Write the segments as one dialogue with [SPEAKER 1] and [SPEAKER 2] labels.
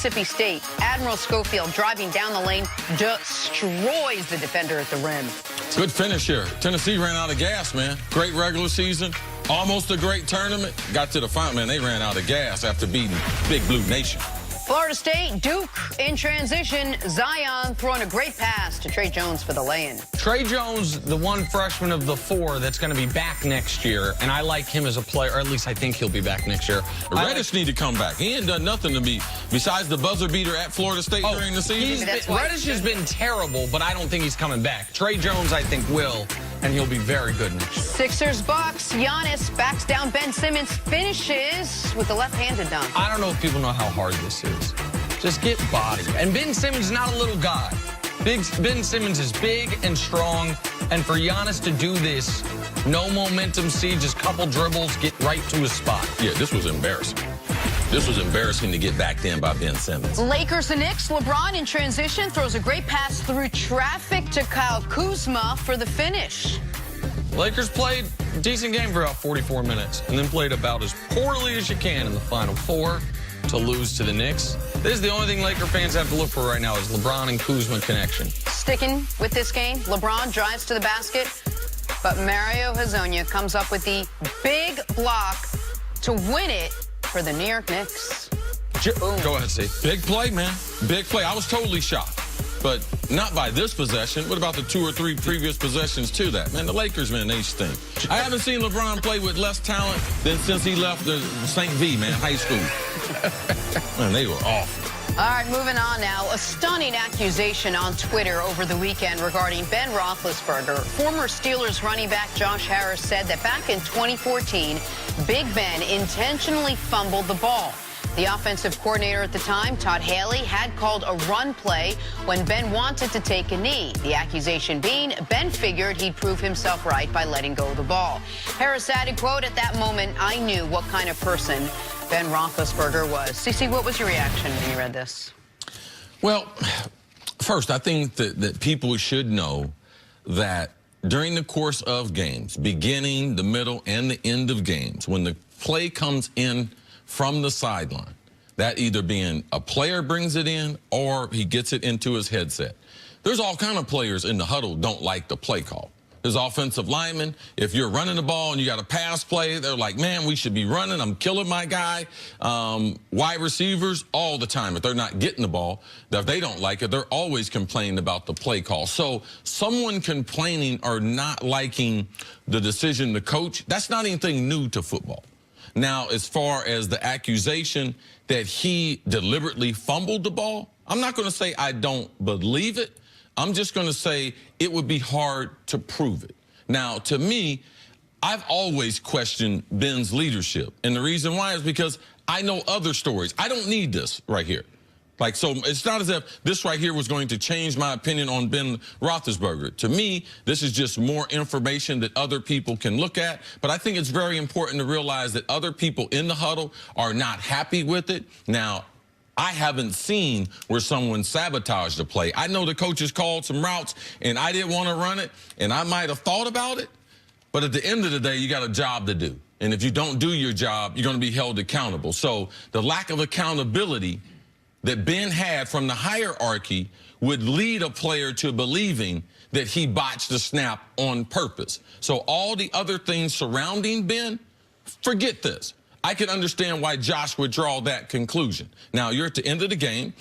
[SPEAKER 1] Mississippi State. Admiral Schofield driving down the lane destroys the defender at the rim.
[SPEAKER 2] Good finish here. Tennessee ran out of gas, man. Great regular season. Almost a great tournament. Got to the final, man. They ran out of gas after beating Big Blue Nation.
[SPEAKER 1] Florida State, Duke in transition. Zion throwing a great pass to Trey Jones for the lay-in.
[SPEAKER 3] Trey Jones, the one freshman of the four that's going to be back next year, and I like him as a player, or at least I think he'll be back next year.
[SPEAKER 2] Reddish need to come back. He ain't done nothing to me besides the buzzer beater at Florida State during the season.
[SPEAKER 3] Reddish has been terrible, but I don't think he's coming back. Trey Jones, I think, will, and he'll be very good next year.
[SPEAKER 1] Sixers Bucks. Giannis backs down Ben Simmons, finishes with the left-handed dunk.
[SPEAKER 3] I don't know if people know how hard this is. Just get body. And Ben Simmons is not a little guy. Ben Simmons is big and strong, and for Giannis to do this, no momentum, just couple dribbles, get right to his spot.
[SPEAKER 2] Yeah, this was embarrassing. This was embarrassing to get backed in by Ben Simmons.
[SPEAKER 1] Lakers and Knicks. LeBron in transition throws a great pass through traffic to Kyle Kuzma for the finish.
[SPEAKER 3] Lakers played a decent game for about 44 minutes and then played about as poorly as you can in the Final Four to lose to the Knicks. This is the only thing Laker fans have to look for right now is LeBron and Kuzma connection.
[SPEAKER 1] Sticking with this game, LeBron drives to the basket, but Mario Hezonja comes up with the big block to win it for the New York Knicks.
[SPEAKER 2] Go ahead, Steve. Big play, man. Big play. I was totally shocked. But not by this possession. What about the 2 or 3 previous possessions to that? Man, the Lakers, man, they stink. I haven't seen LeBron play with less talent than since he left the St. V, man, high school. Man, they were awful.
[SPEAKER 1] All right, moving on now. A stunning accusation on Twitter over the weekend regarding Ben Roethlisberger. Former Steelers running back Josh Harris said that back in 2014, Big Ben intentionally fumbled the ball. The offensive coordinator at the time, Todd Haley, had called a run play when Ben wanted to take a knee. The accusation being Ben figured he'd prove himself right by letting go of the ball. Harris added, quote, "At that moment, I knew what kind of person Ben Roethlisberger was." CeCe, what was your reaction when you read this?
[SPEAKER 2] Well, first, I think that people should know that during the course of games, beginning, the middle, and the end of games, when the play comes in from the sideline, that either being a player brings it in or he gets it into his headset. There's all kind of players in the huddle don't like the play call. There's offensive linemen. If you're running the ball and you got a pass play, they're like, man, we should be running. I'm killing my guy. Wide receivers all the time. If they're not getting the ball, if they don't like it, they're always complaining about the play call. So someone complaining or not liking the decision to coach, that's not anything new to football. Now, as far as the accusation that he deliberately fumbled the ball, I'm not going to say I don't believe it. I'm just going to say it would be hard to prove it. Now, to me, I've always questioned Ben's leadership. And the reason why is because I know other stories. I don't need this right here. Like, so it's not as if this right here was going to change my opinion on Ben Roethlisberger. To me, this is just more information that other people can look at. But I think it's very important to realize that other people in the huddle are not happy with it. Now, I haven't seen where someone sabotaged the play. I know the coaches called some routes, and I didn't want to run it, and I might have thought about it. But at the end of the day, you got a job to do. And if you don't do your job, you're going to be held accountable. So the lack of accountability that Ben had from the hierarchy would lead a player to believing that he botched the snap on purpose. So all the other things surrounding Ben, forget this. I can understand why Josh would draw that conclusion. Now, you're at the end of the game.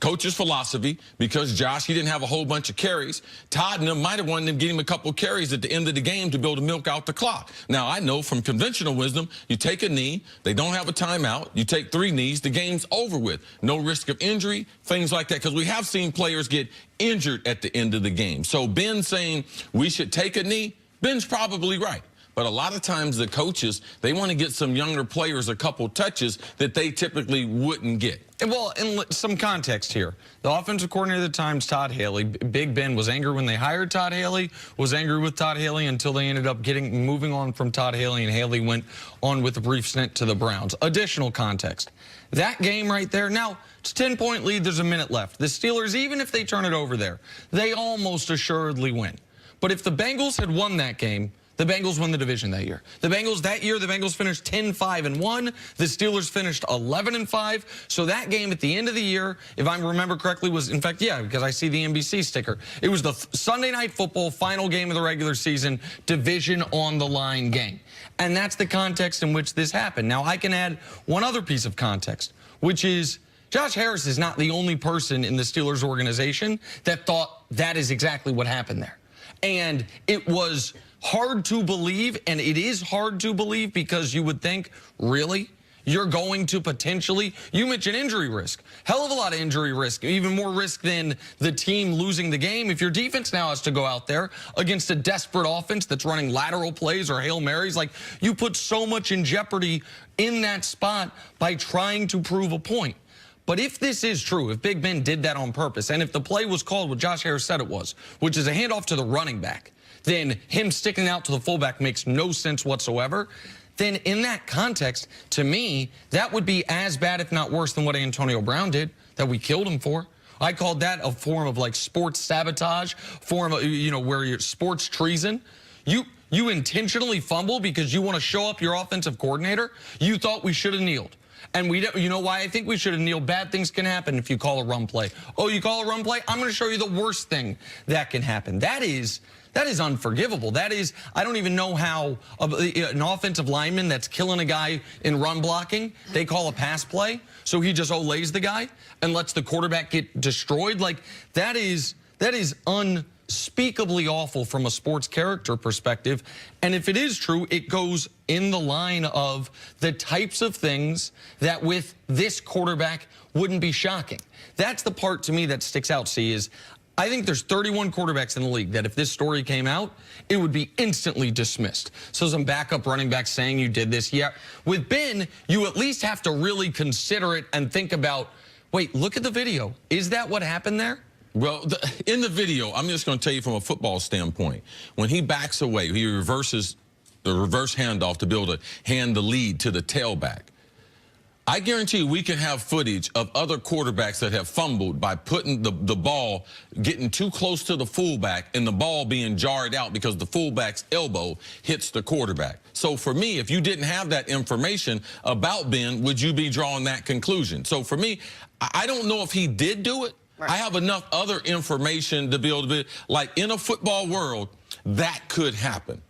[SPEAKER 2] Coach's philosophy, because Josh, he didn't have a whole bunch of carries. Todd and them might have wanted to get him a couple carries at the end of the game to be able to milk out the clock. Now, I know from conventional wisdom, you take a knee, they don't have a timeout, you take 3 knees, the game's over with. No risk of injury, things like that, because we have seen players get injured at the end of the game. So Ben saying we should take a knee, Ben's probably right. But a lot of times the coaches, they want to get some younger players a couple touches that they typically wouldn't get.
[SPEAKER 3] Well, in some context here, the offensive coordinator at the time is Todd Haley. Big Ben was angry when they hired Todd Haley, was angry with Todd Haley until they ended up moving on from Todd Haley, and Haley went on with a brief stint to the Browns. Additional context. That game right there, now it's a 10-point lead, there's a minute left. The Steelers, even if they turn it over there, they almost assuredly win. But if the Bengals had won that game, The Bengals won the division that year. The Bengals finished 10-5-1. The Steelers finished 11-5. So that game at the end of the year, if I remember correctly, was, in fact, yeah, because I see the NBC sticker. It was the Sunday Night Football final game of the regular season, division on the line game. And that's the context in which this happened. Now, I can add one other piece of context, which is Josh Harris is not the only person in the Steelers organization that thought that is exactly what happened there. And it was hard to believe, and it is hard to believe because you would think, really? You're going to potentially, you mentioned injury risk. Hell of a lot of injury risk, even more risk than the team losing the game. If your defense now has to go out there against a desperate offense that's running lateral plays or Hail Marys, like, you put so much in jeopardy in that spot by trying to prove a point. But if this is true, if Big Ben did that on purpose, and if the play was called what Josh Harris said it was, which is a handoff to the running back, then him sticking out to the fullback makes no sense whatsoever. Then in that context, to me, that would be as bad, if not worse, than what Antonio Brown did, that we killed him for. I called that a form of, like, sports sabotage, form of, you know, where you're sports treason. You intentionally fumble because you want to show up your offensive coordinator. You thought we should have kneeled. And you know why I think we should have kneeled? Bad things can happen if you call a run play. Oh, you call a run play? I'm going to show you the worst thing that can happen. That is unforgivable. That is, I don't even know how an offensive lineman that's killing a guy in run blocking, they call a pass play, so he just olays the guy and lets the quarterback get destroyed. Like, that is unspeakably awful from a sports character perspective. And if it is true, it goes in the line of the types of things that with this quarterback wouldn't be shocking. That's the part to me that sticks out, see, is I think there's 31 quarterbacks in the league that if this story came out, it would be instantly dismissed. So some backup running backs saying you did this. Yeah, with Ben, you at least have to really consider it and think about, wait, look at the video. Is that what happened there?
[SPEAKER 2] Well, in the video, I'm just going to tell you from a football standpoint, when he backs away, he reverses the reverse handoff to be able to hand the lead to the tailback. I guarantee you we can have footage of other quarterbacks that have fumbled by putting the ball, getting too close to the fullback and the ball being jarred out because the fullback's elbow hits the quarterback. So for me, if you didn't have that information about Ben, would you be drawing that conclusion? So for me, I don't know if he did do it. Right. I have enough other information to be able to be, like, in a football world, that could happen.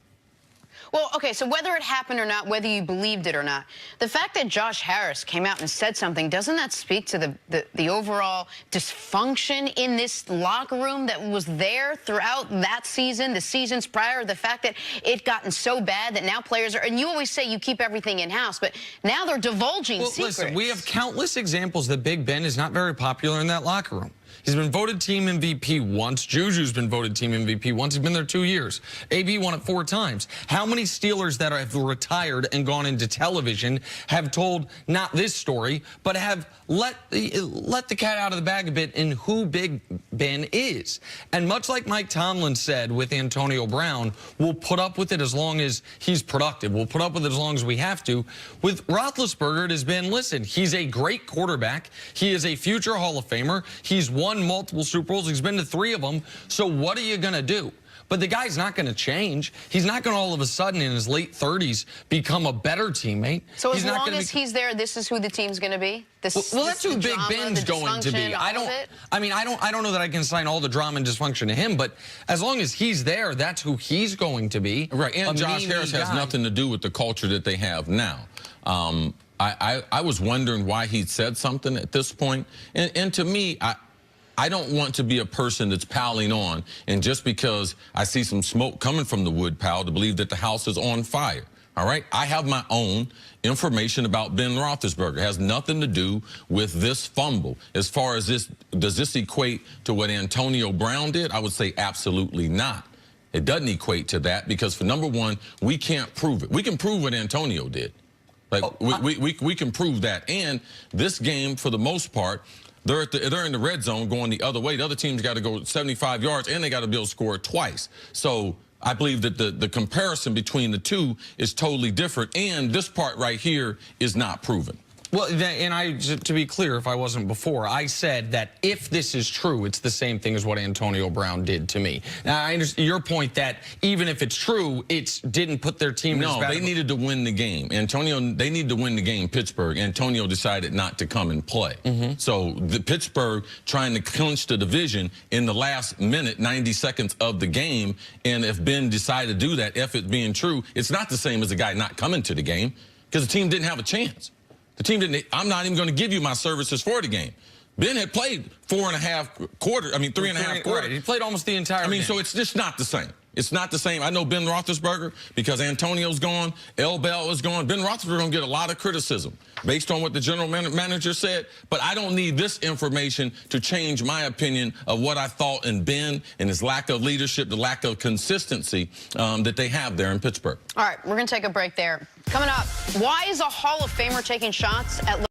[SPEAKER 1] Well, okay, so whether it happened or not, whether you believed it or not, the fact that Josh Harris came out and said something, doesn't that speak to the overall dysfunction in this locker room that was there throughout that season, the seasons prior, the fact that it gotten so bad that now players are, and you always say you keep everything in-house, but now they're divulging secrets.
[SPEAKER 3] Listen, we have countless examples that Big Ben is not very popular in that locker room. He's been voted team MVP once. Juju's been voted team MVP once. He's been there 2 years. AB won it 4 times. How many Steelers that have retired and gone into television have told not this story, but have let the cat out of the bag a bit in who Big Ben is? And much like Mike Tomlin said with Antonio Brown, we'll put up with it as long as he's productive. We'll put up with it as long as we have to. With Roethlisberger, it has been, listen, he's a great quarterback. He is a future Hall of Famer. He's won multiple Super Bowls. He's been to 3 of them. So what are you going to do? But the guy's not going to change. He's not going to all of a sudden in his late 30s become a better teammate.
[SPEAKER 1] So as long as he's there, this is who the team's going to be?
[SPEAKER 3] Well, that's who Big Ben's going to be. I don't know that I can assign all the drama and dysfunction to him, but as long as he's there, that's who he's going to be.
[SPEAKER 2] Right, and Josh Harris has nothing to do with the culture that they have now. I was wondering why he said something at this point, and to me, I don't want to be a person that's piling on, and just because I see some smoke coming from the wood pile to believe that the house is on fire. All right? I have my own information about Ben Roethlisberger. It has nothing to do with this fumble. As far as this, does this equate to what Antonio Brown did? I would say absolutely not. It doesn't equate to that because, for number one, we can't prove it. We can prove what Antonio did. Like, we can prove that. And this game, for the most part, they're in the red zone going the other way. The other team's got to go 75 yards, and they got to be able to score twice. So I believe that the comparison between the two is totally different, and this part right here is not proven.
[SPEAKER 3] Well, and to be clear, if I wasn't before, I said that if this is true, it's the same thing as what Antonio Brown did to me. Now, I understand your point that even if it's true, it didn't put their team in as bad.
[SPEAKER 2] No, they needed to win the game. They needed to win the game, Pittsburgh. Antonio decided not to come and play. So the Pittsburgh trying to clinch the division in the last minute, 90 seconds of the game, and if Ben decided to do that, if it being true, it's not the same as a guy not coming to the game because the team didn't have a chance. The team didn't. I'm not even going to give you my services for the game. Ben had played 3.5 quarters.
[SPEAKER 3] Right. He played almost the entire game.
[SPEAKER 2] So it's just not the same. It's not the same. I know Ben Roethlisberger, because Antonio's gone, L. Bell is gone. Ben Roethlisberger going to get a lot of criticism based on what the general manager said, but I don't need this information to change my opinion of what I thought in Ben and his lack of leadership, the lack of consistency that they have there in Pittsburgh.
[SPEAKER 1] All right, we're going to take a break there. Coming up, why is a Hall of Famer taking shots at